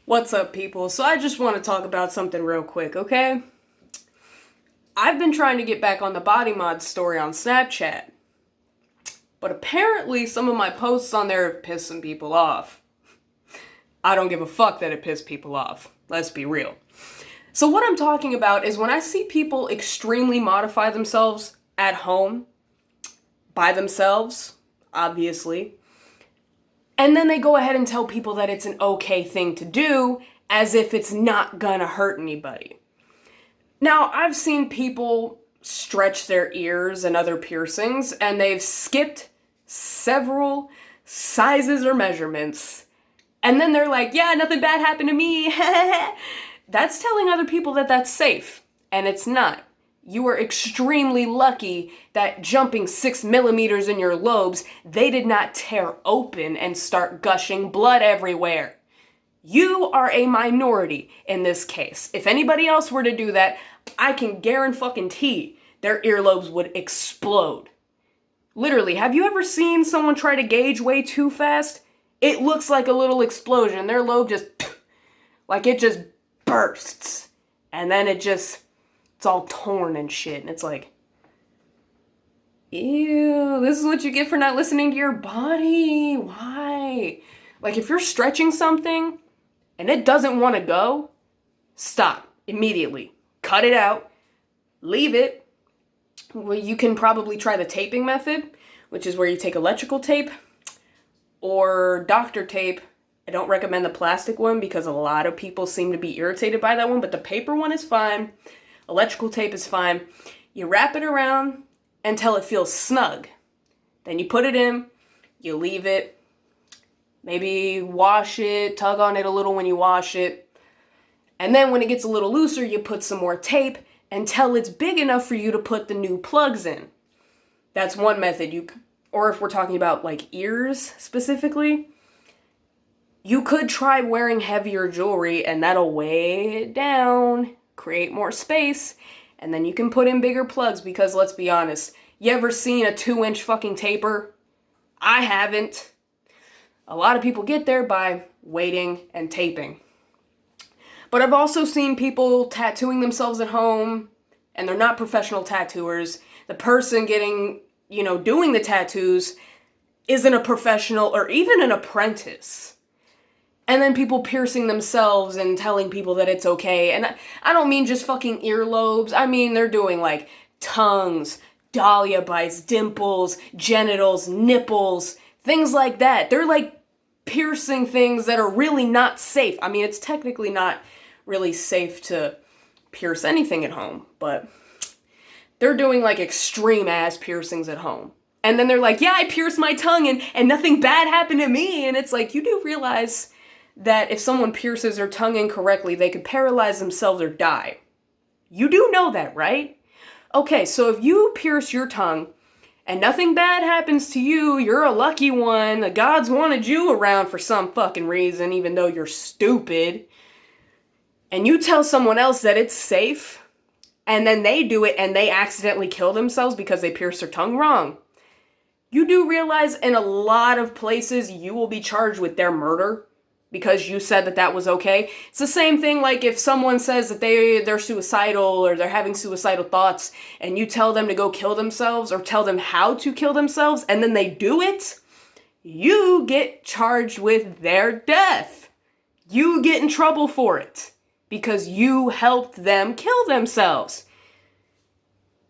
What's up, people? So I just want to talk about something real quick, okay? I've been trying to get back on the Body Mod story on Snapchat, but apparently some of my posts on there have pissed some people off. I don't give a fuck that it pissed people off. Let's be real. So what I'm talking about is when I see people extremely modify themselves at home, by themselves, obviously, and then they go ahead and tell people that it's an okay thing to do, as if it's not gonna hurt anybody. Now, I've seen people stretch their ears and other piercings, and they've skipped several sizes or measurements, and then they're like, yeah, nothing bad happened to me. That's telling other people that that's safe, and it's not. You are extremely lucky that jumping 6 millimeters in your lobes, they did not tear open and start gushing blood everywhere. You are a minority in this case. If anybody else were to do that, I can guarantee their earlobes would explode. Literally, have you ever seen someone try to gauge way too fast? It looks like a little explosion. Their lobe just, like it just bursts. And then it's all torn and shit. And it's like, ew, this is what you get for not listening to your body. Why? Like, if you're stretching something and it doesn't want to go, stop immediately. Cut it out. Leave it. Well, you can probably try the taping method, which is where you take electrical tape or doctor tape. I don't recommend the plastic one because a lot of people seem to be irritated by that one, but the paper one is fine. Electrical tape is fine. You wrap it around until it feels snug. Then you put it in, you leave it, maybe wash it, tug on it a little when you wash it. And then when it gets a little looser, you put some more tape until it's big enough for you to put the new plugs in. That's one method. Or if we're talking about like ears specifically, you could try wearing heavier jewelry and that'll weigh it down, create more space, and then you can put in bigger plugs because let's be honest, you ever seen a 2-inch fucking taper? I haven't. A lot of people get there by waiting and taping. But I've also seen people tattooing themselves at home and they're not professional tattooers. The person doing the tattoos isn't a professional or even an apprentice. And then people piercing themselves and telling people that it's okay. And I don't mean just fucking earlobes. I mean, they're doing like tongues, dahlia bites, dimples, genitals, nipples, things like that. They're like piercing things that are really not safe. I mean, it's technically not really safe to pierce anything at home, but they're doing like extreme ass piercings at home. And then they're like, yeah, I pierced my tongue and nothing bad happened to me. And it's like, you do realize that if someone pierces their tongue incorrectly, they could paralyze themselves or die. You do know that, right? Okay, so if you pierce your tongue and nothing bad happens to you, you're a lucky one. The gods wanted you around for some fucking reason, even though you're stupid. And you tell someone else that it's safe, and then they do it and they accidentally kill themselves because they pierced their tongue wrong. You do realize in a lot of places you will be charged with their murder because you said that was okay. It's the same thing like if someone says that they're suicidal or they're having suicidal thoughts and you tell them to go kill themselves or tell them how to kill themselves and then they do it, you get charged with their death. You get in trouble for it because you helped them kill themselves.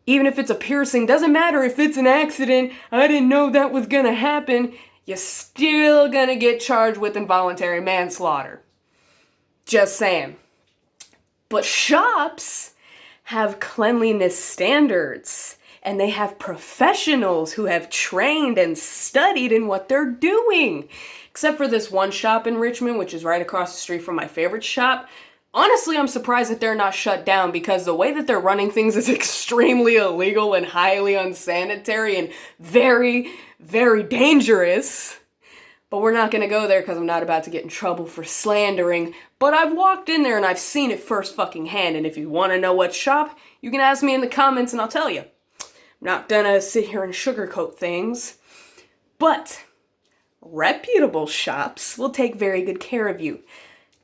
Even if it's a piercing, doesn't matter if it's an accident, I didn't know that was gonna happen, you're still gonna get charged with involuntary manslaughter. Just saying. But shops have cleanliness standards, and they have professionals who have trained and studied in what they're doing. Except for this one shop in Richmond, which is right across the street from my favorite shop. Honestly, I'm surprised that they're not shut down because the way that they're running things is extremely illegal and highly unsanitary and very, very dangerous. But we're not going to go there because I'm not about to get in trouble for slandering. But I've walked in there and I've seen it first fucking hand. And if you want to know what shop, you can ask me in the comments and I'll tell you. I'm not gonna sit here and sugarcoat things. But reputable shops will take very good care of you.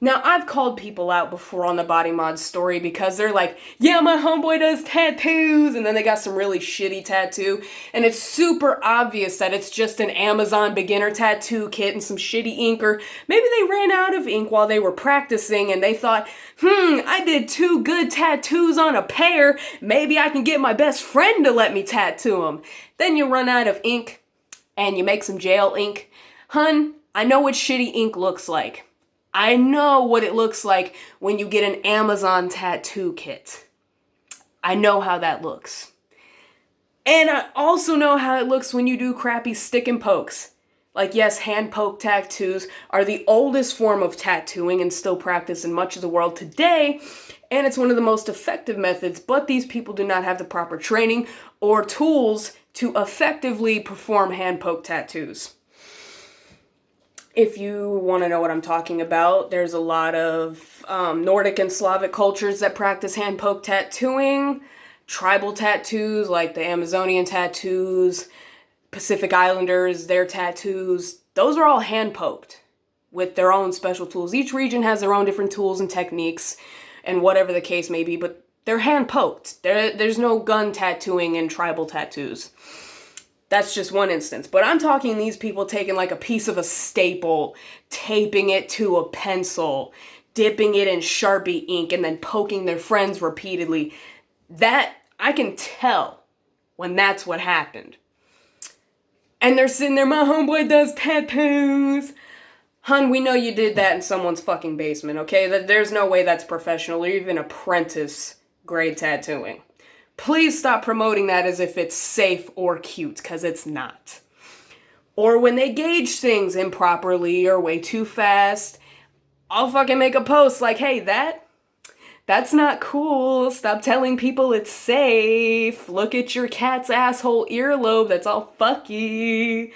Now, I've called people out before on the Body Mod story because they're like, yeah, my homeboy does tattoos, and then they got some really shitty tattoo, and it's super obvious that it's just an Amazon beginner tattoo kit and some shitty ink, or maybe they ran out of ink while they were practicing and they thought, I did 2 good tattoos on a pair, maybe I can get my best friend to let me tattoo them. Then you run out of ink, and you make some jail ink. Hun, I know what shitty ink looks like. I know what it looks like when you get an Amazon tattoo kit. I know how that looks. And I also know how it looks when you do crappy stick and pokes. Like, yes, hand poke tattoos are the oldest form of tattooing and still practiced in much of the world today, and it's one of the most effective methods, but these people do not have the proper training or tools to effectively perform hand poke tattoos. If you want to know what I'm talking about, there's a lot of Nordic and Slavic cultures that practice hand poke tattooing, tribal tattoos like the Amazonian tattoos, Pacific Islanders, their tattoos. Those are all hand poked with their own special tools. Each region has their own different tools and techniques and whatever the case may be, but they're hand poked. There's no gun tattooing in tribal tattoos. That's just one instance. But I'm talking these people taking like a piece of a staple, taping it to a pencil, dipping it in Sharpie ink, and then poking their friends repeatedly. That, I can tell when that's what happened. And they're sitting there, my homeboy does tattoos. Hun, we know you did that in someone's fucking basement, okay? There's no way that's professional or even apprentice grade tattooing. Please stop promoting that as if it's safe or cute, because it's not. Or when they gauge things improperly or way too fast, I'll fucking make a post like, hey, that's not cool. Stop telling people it's safe. Look at your cat's asshole earlobe. That's all fucky.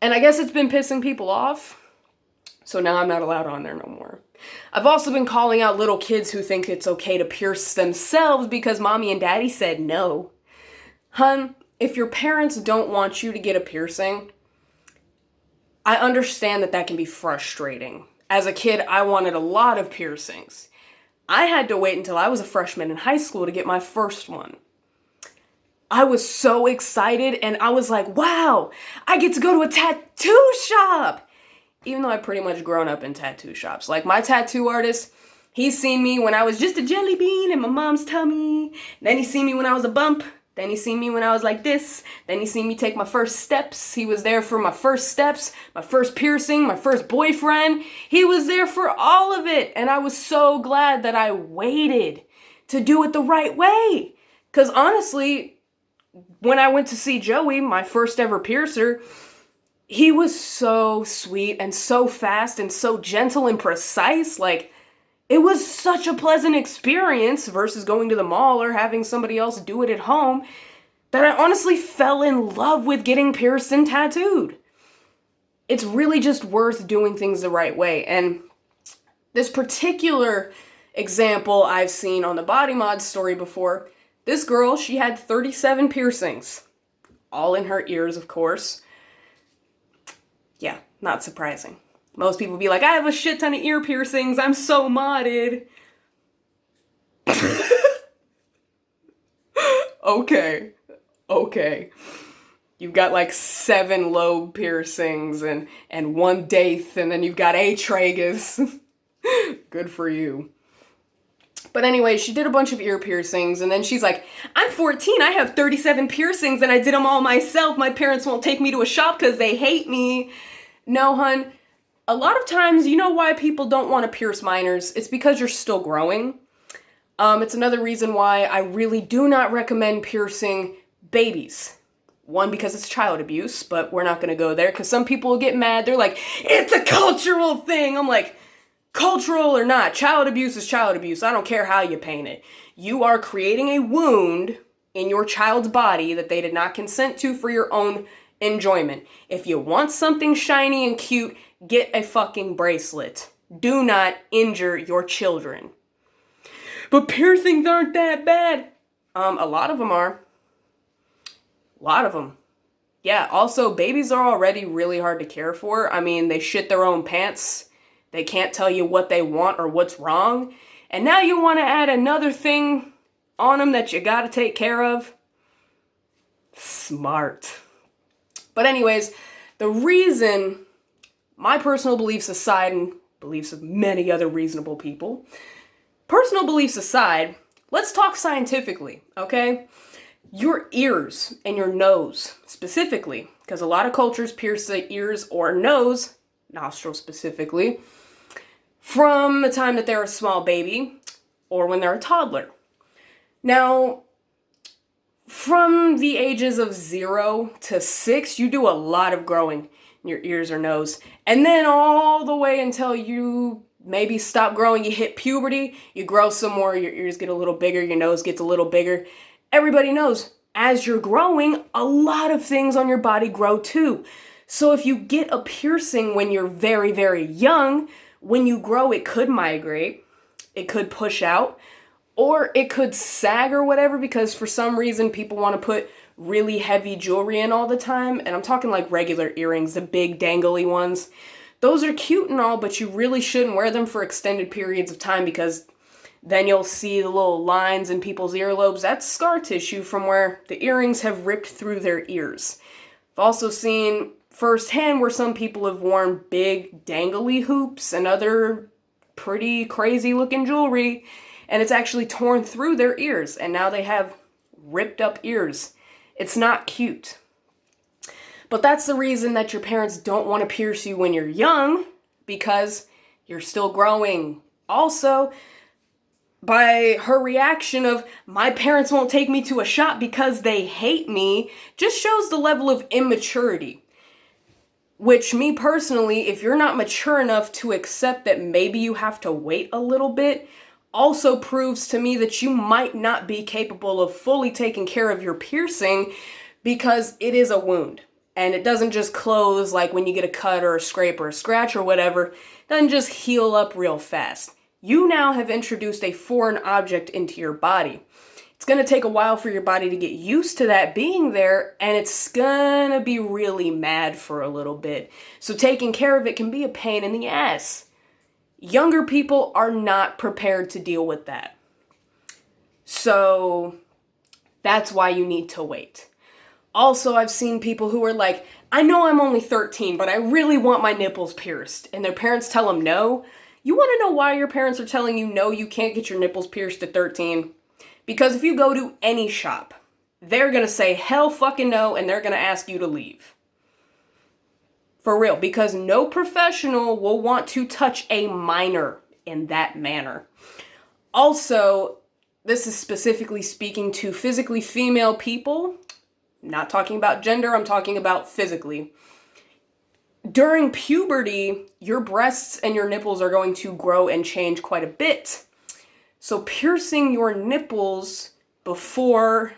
And I guess it's been pissing people off. So now I'm not allowed on there no more. I've also been calling out little kids who think it's okay to pierce themselves because mommy and daddy said no. Hun, if your parents don't want you to get a piercing, I understand that can be frustrating. As a kid, I wanted a lot of piercings. I had to wait until I was a freshman in high school to get my first one. I was so excited and I was like, wow, I get to go to a tattoo shop. Even though I've pretty much grown up in tattoo shops. Like my tattoo artist, he's seen me when I was just a jelly bean in my mom's tummy. Then he seen me when I was a bump. Then he seen me when I was like this. Then he seen me take my first steps. He was there for my first steps, my first piercing, my first boyfriend. He was there for all of it. And I was so glad that I waited to do it the right way. Because honestly, when I went to see Joey, my first ever piercer, he was so sweet and so fast and so gentle and precise. Like, it was such a pleasant experience versus going to the mall or having somebody else do it at home that I honestly fell in love with getting pierced and tattooed. It's really just worth doing things the right way. And this particular example I've seen on the Body Mod story before, this girl, she had 37 piercings. All in her ears, of course. Yeah, not surprising. Most people be like, I have a shit ton of ear piercings. I'm so modded. Okay. You've got like 7 lobe piercings and 1 daith, and then you've got a tragus. Good for you. But anyway, she did a bunch of ear piercings, and then she's like, I'm 14, I have 37 piercings, and I did them all myself. My parents won't take me to a shop because they hate me. No, hun. A lot of times, you know why people don't want to pierce minors? It's because you're still growing. It's another reason why I really do not recommend piercing babies. One, because it's child abuse, but we're not going to go there because some people will get mad. They're like, it's a cultural thing. I'm like, cultural or not, child abuse is child abuse. I don't care how you paint it. You are creating a wound in your child's body that they did not consent to for your own enjoyment. If you want something shiny and cute, get a fucking bracelet. Do not injure your children. But piercings aren't that bad. A lot of them are. A lot of them. Yeah, also, babies are already really hard to care for. I mean, they shit their own pants. They can't tell you what they want or what's wrong. And now you want to add another thing on them that you got to take care of? Smart. But anyways, the reason, my personal beliefs aside, and beliefs of many other reasonable people, personal beliefs aside, let's talk scientifically, okay? Your ears and your nose, specifically, because a lot of cultures pierce the ears or nose, nostril specifically, from the time that they're a small baby or when they're a toddler. Now, from the ages of 0 to 6, you do a lot of growing in your ears or nose. And then all the way until you maybe stop growing, you hit puberty, you grow some more, your ears get a little bigger, your nose gets a little bigger. Everybody knows, as you're growing, a lot of things on your body grow too. So if you get a piercing when you're very, very young, when you grow, it could migrate, it could push out, or it could sag or whatever, because for some reason people want to put really heavy jewelry in all the time. And I'm talking like regular earrings, the big dangly ones. Those are cute and all, but you really shouldn't wear them for extended periods of time, because then you'll see the little lines in people's earlobes. That's scar tissue from where the earrings have ripped through their ears. I've also seen firsthand where some people have worn big dangly hoops and other pretty crazy looking jewelry, and it's actually torn through their ears, and now they have ripped up ears. It's not cute. But that's the reason that your parents don't want to pierce you when you're young, because you're still growing. Also, by her reaction of, my parents won't take me to a shop because they hate me, just shows the level of immaturity. Which, me personally, if you're not mature enough to accept that maybe you have to wait a little bit, also proves to me that you might not be capable of fully taking care of your piercing, because it is a wound. And it doesn't just close like when you get a cut or a scrape or a scratch or whatever. It doesn't just heal up real fast. You now have introduced a foreign object into your body. It's going to take a while for your body to get used to that being there, and it's going to be really mad for a little bit. So taking care of it can be a pain in the ass. Younger people are not prepared to deal with that. So that's why you need to wait. Also, I've seen people who are like, I know I'm only 13, but I really want my nipples pierced. And their parents tell them no. You want to know why your parents are telling you no, you can't get your nipples pierced at 13? Because if you go to any shop, they're going to say hell fucking no, and they're going to ask you to leave. For real, because no professional will want to touch a minor in that manner. Also, this is specifically speaking to physically female people. I'm not talking about gender, I'm talking about physically. During puberty, your breasts and your nipples are going to grow and change quite a bit. So piercing your nipples before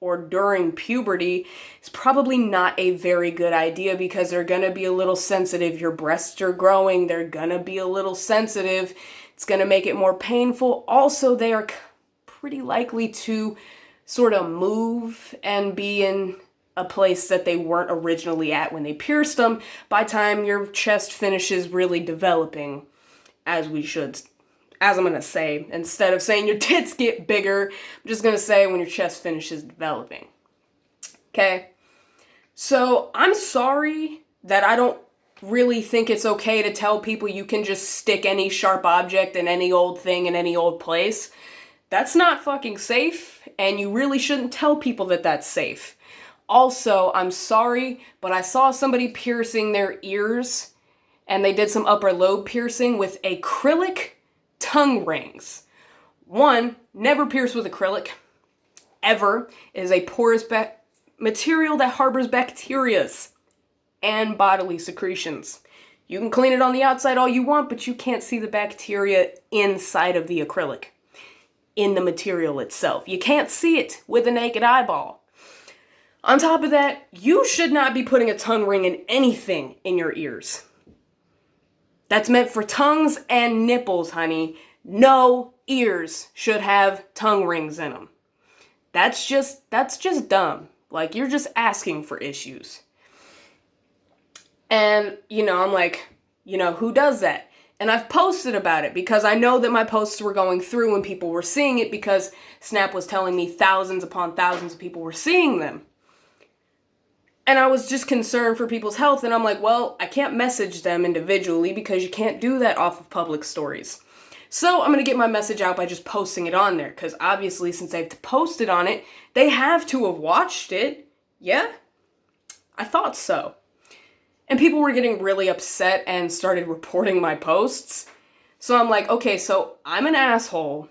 or during puberty is probably not a very good idea, because they're going to be a little sensitive. Your breasts are growing, they're going to be a little sensitive. It's going to make it more painful. Also, they are pretty likely to sort of move and be in a place that they weren't originally at when they pierced them by the time your chest finishes really developing, as I'm going to say. Instead of saying your tits get bigger, I'm just going to say when your chest finishes developing. Okay? So I'm sorry that I don't really think it's okay to tell people you can just stick any sharp object in any old thing in any old place. That's not fucking safe, and you really shouldn't tell people that that's safe. Also, I'm sorry, but I saw somebody piercing their ears, and they did some upper lobe piercing with acrylic tongue rings. One, never pierce with acrylic, ever. It is a porous material that harbors bacteria and bodily secretions. You can clean it on the outside all you want, but you can't see the bacteria inside of the acrylic, in the material itself. You can't see it with a naked eyeball. On top of that, you should not be putting a tongue ring in anything in your ears. That's meant for tongues and nipples, honey. No ears should have tongue rings in them. That's just dumb. Like, you're just asking for issues. And, I'm like, who does that? And I've posted about it because I know that my posts were going through and people were seeing it because Snap was telling me thousands upon thousands of people were seeing them. And I was just concerned for people's health, and I'm like, well, I can't message them individually because you can't do that off of public stories. So I'm going to get my message out by just posting it on there, because obviously since they've posted on it, they have to have watched it. Yeah? I thought so. And people were getting really upset and started reporting my posts. So I'm like, okay, so I'm an asshole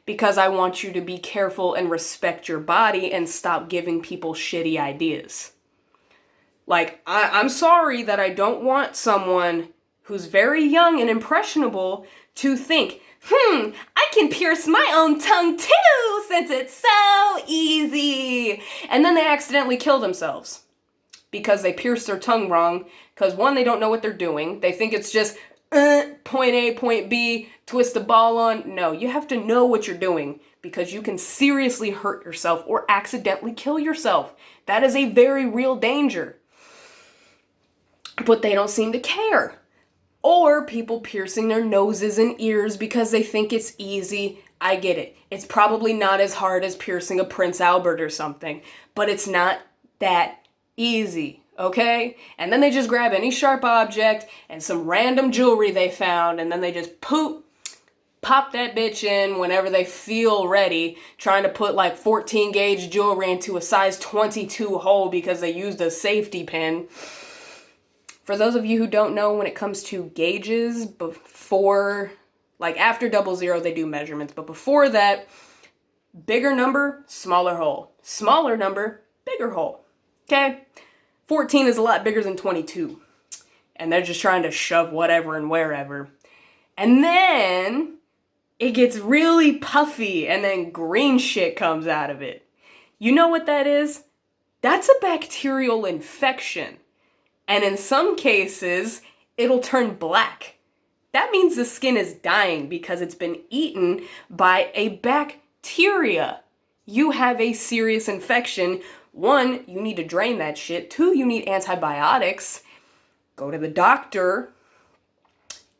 because I want you to be careful and respect your body and stop giving people shitty ideas. Like, I'm sorry that I don't want someone who's very young and impressionable to think, I can pierce my own tongue too since it's so easy. And then they accidentally kill themselves because they pierced their tongue wrong. Because one, they don't know what they're doing. They think it's just point A, point B, twist the ball on. No, you have to know what you're doing because you can seriously hurt yourself or accidentally kill yourself. That is a very real danger. But they don't seem to care. Or people piercing their noses and ears because they think it's easy. I get it. It's probably not as hard as piercing a Prince Albert or something, but it's not that easy, okay? And then they just grab any sharp object and some random jewelry they found, and then they just pop that bitch in whenever they feel ready, trying to put like 14 gauge jewelry into a size 22 hole because they used a safety pin. For those of you who don't know, when it comes to gauges, before, like after 00, they do measurements, but before that, bigger number, smaller hole. Smaller number, bigger hole. Okay? 14 is a lot bigger than 22. And they're just trying to shove whatever and wherever. And then it gets really puffy and then green shit comes out of it. You know what that is? That's a bacterial infection. And in some cases, it'll turn black. That means the skin is dying because it's been eaten by a bacteria. You have a serious infection. 1, you need to drain that shit. 2, you need antibiotics. Go to the doctor.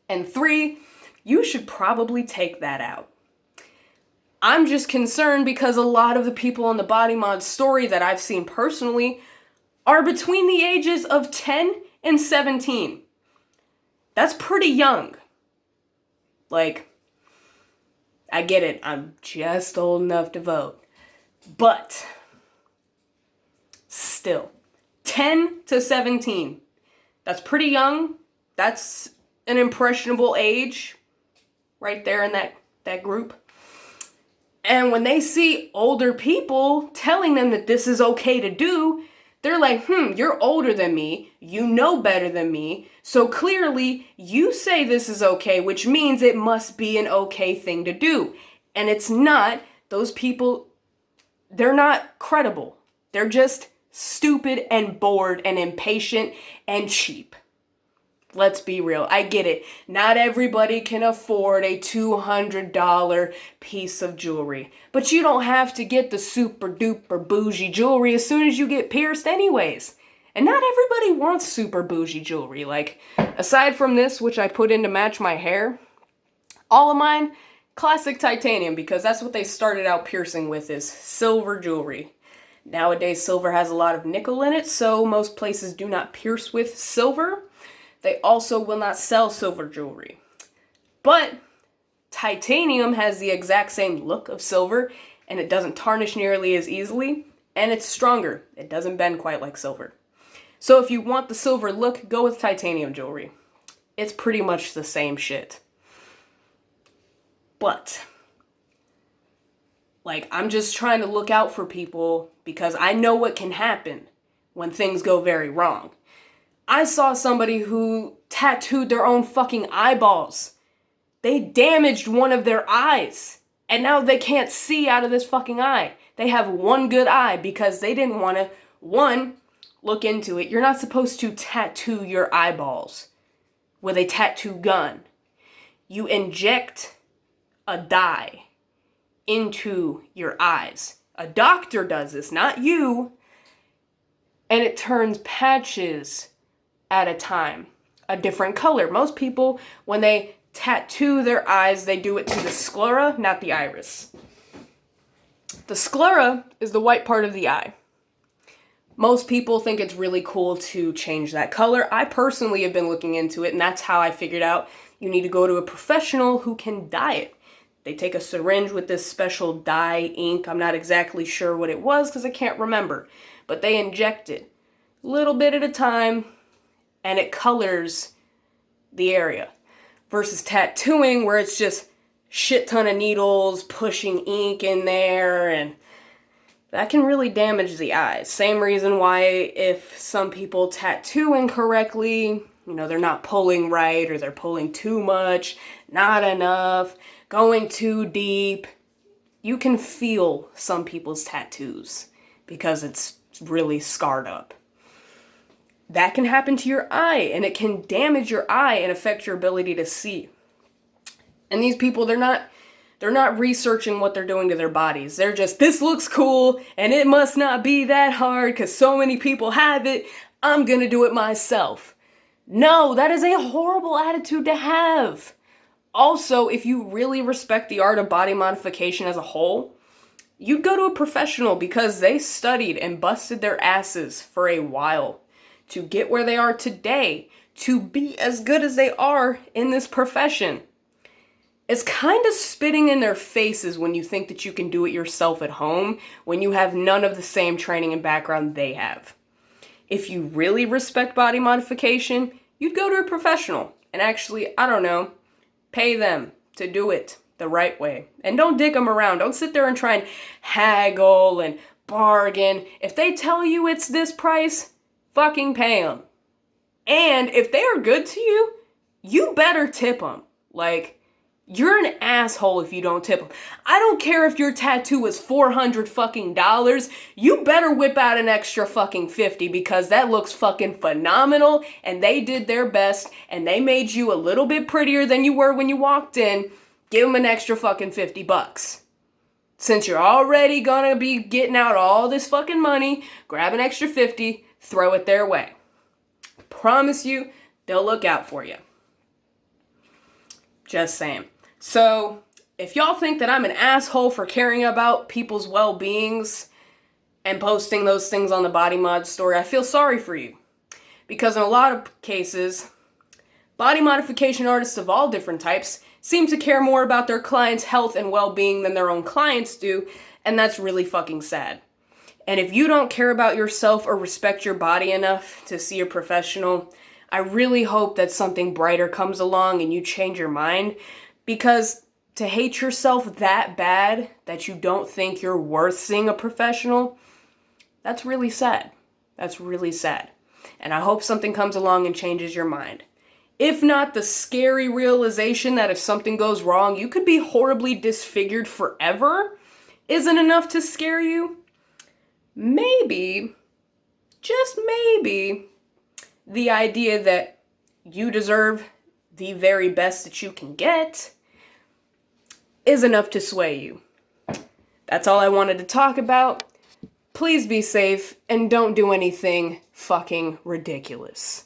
And 3, you should probably take that out. I'm just concerned because a lot of the people on the Body Mod story that I've seen personally are between the ages of 10 and 17. That's pretty young. Like, I get it. I'm just old enough to vote. But still, 10 to 17. That's pretty young. That's an impressionable age right there in that group. And when they see older people telling them that this is okay to do, they're like, you're older than me, you know better than me, so clearly you say this is okay, which means it must be an okay thing to do. And it's not. Those people, they're not credible. They're just stupid and bored and impatient and cheap. Let's be real. I get it. Not everybody can afford a $200 piece of jewelry. But you don't have to get the super duper bougie jewelry as soon as you get pierced anyways. And not everybody wants super bougie jewelry. Like, aside from this, which I put in to match my hair, all of mine, classic titanium, because that's what they started out piercing with, is silver jewelry. Nowadays, silver has a lot of nickel in it, so most places do not pierce with silver. They also will not sell silver jewelry. But titanium has the exact same look of silver, and it doesn't tarnish nearly as easily, and it's stronger. It doesn't bend quite like silver. So if you want the silver look, go with titanium jewelry. It's pretty much the same shit. But, like, I'm just trying to look out for people because I know what can happen when things go very wrong. I saw somebody who tattooed their own fucking eyeballs. They damaged one of their eyes. And now they can't see out of this fucking eye. They have one good eye because they didn't want to, one, look into it. You're not supposed to tattoo your eyeballs with a tattoo gun. You inject a dye into your eyes. A doctor does this, not you. And it turns patches at a time. a different color. Most people, when they tattoo their eyes, they do it to the sclera, not the iris. The sclera is the white part of the eye. Most people think it's really cool to change that color. I personally have been looking into it, and that's how I figured out you need to go to a professional who can dye it. They take a syringe with this special dye ink. I'm not exactly sure what it was because I can't remember. But they inject it a little bit at a time, and it colors the area. Versus tattooing, where it's just shit ton of needles pushing ink in there, and that can really damage the eyes. Same reason why if some people tattoo incorrectly, they're not pulling right, or they're pulling too much, not enough, going too deep. You can feel some people's tattoos because it's really scarred up. That can happen to your eye, and it can damage your eye and affect your ability to see. And these people, they're not researching what they're doing to their bodies. They're just, this looks cool, and it must not be that hard because so many people have it. I'm gonna do it myself. No, that is a horrible attitude to have. Also, if you really respect the art of body modification as a whole, you'd go to a professional because they studied and busted their asses for a while to get where they are today, to be as good as they are in this profession. It's kind of spitting in their faces when you think that you can do it yourself at home when you have none of the same training and background they have. If you really respect body modification, you'd go to a professional and actually, pay them to do it the right way. And don't dick them around. Don't sit there and try and haggle and bargain. If they tell you it's this price, fucking pay them. And if they are good to you, you better tip them. You're an asshole if you don't tip them. I don't care if your tattoo is $400 fucking dollars. You better whip out an extra fucking 50 because that looks fucking phenomenal and they did their best and they made you a little bit prettier than you were when you walked in. Give them an extra fucking $50. Since you're already gonna be getting out all this fucking money, grab an extra 50, throw it their way. Promise you, they'll look out for you. Just saying. So, if y'all think that I'm an asshole for caring about people's well-beings and posting those things on the Body Mod story, I feel sorry for you. Because in a lot of cases, body modification artists of all different types seem to care more about their clients' health and well-being than their own clients do, and that's really fucking sad. And if you don't care about yourself or respect your body enough to see a professional, I really hope that something brighter comes along and you change your mind, because to hate yourself that bad that you don't think you're worth seeing a professional, that's really sad. That's really sad. And I hope something comes along and changes your mind. If not, the scary realization that if something goes wrong, you could be horribly disfigured forever isn't enough to scare you. Maybe, just maybe, the idea that you deserve the very best that you can get is enough to sway you. That's all I wanted to talk about. Please be safe and don't do anything fucking ridiculous.